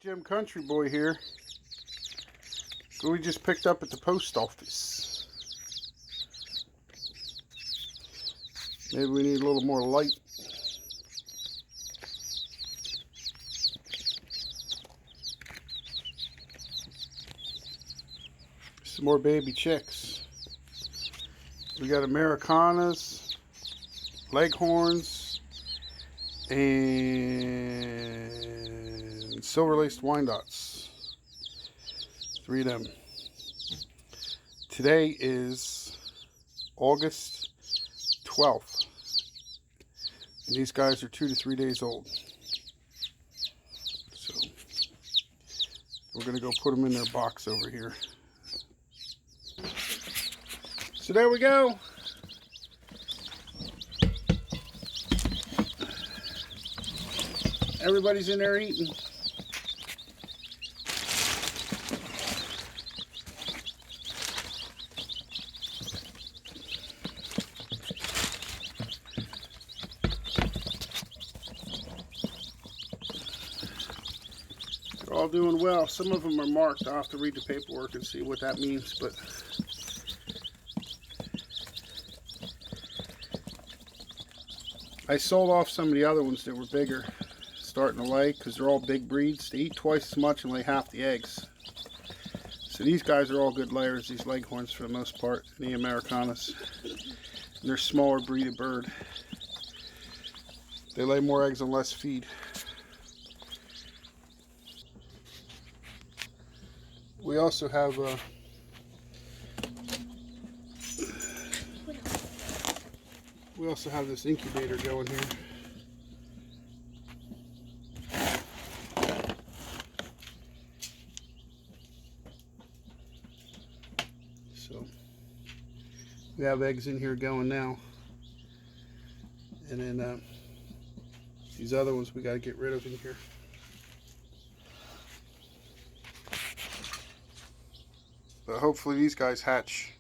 Jim Country Boy here. Who we just picked up at the post office. Maybe we need a little more light. Some more baby chicks. We got Americanas, Leghorns, and silver-laced Wyandottes. 3 of them. Today is August 12th. And these guys are 2 to 3 days old. So we're going to go put them in their box over here. So there we go. Everybody's in there eating. They're all doing well. Some of them are marked. I'll have to read the paperwork and see what that means, but I sold off some of the other ones that were bigger, starting to lay, because they're all big breeds. They eat twice as much and lay half the eggs. So these guys are all good layers, these Leghorns for the most part, and the Americanas. And they're smaller breed of bird. They lay more eggs on less feed. We also have this incubator going here. So we have eggs in here going now, and then these other ones we got to get rid of in here. But hopefully these guys hatch.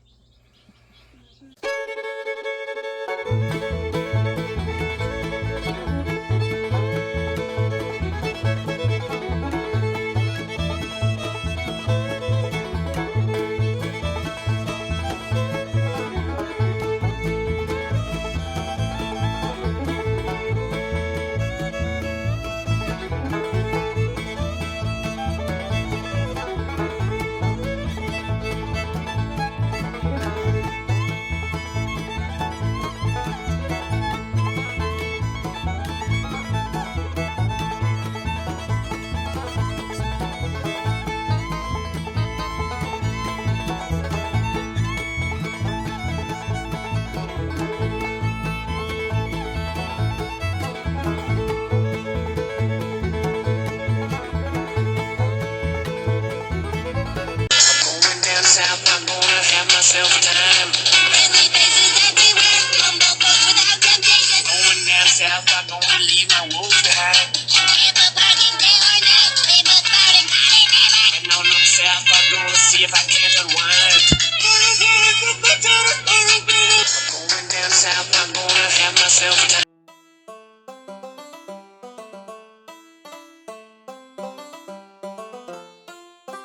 Myself time. Friendly faces everywhere. Humble folks without temptation. Going down south, I'm gonna leave my wolves behind. Never barking day or night. They both proud and kind never. And on up south, I'm gonna see if I can't unwind. I'm going down south, I'm gonna have myself a time.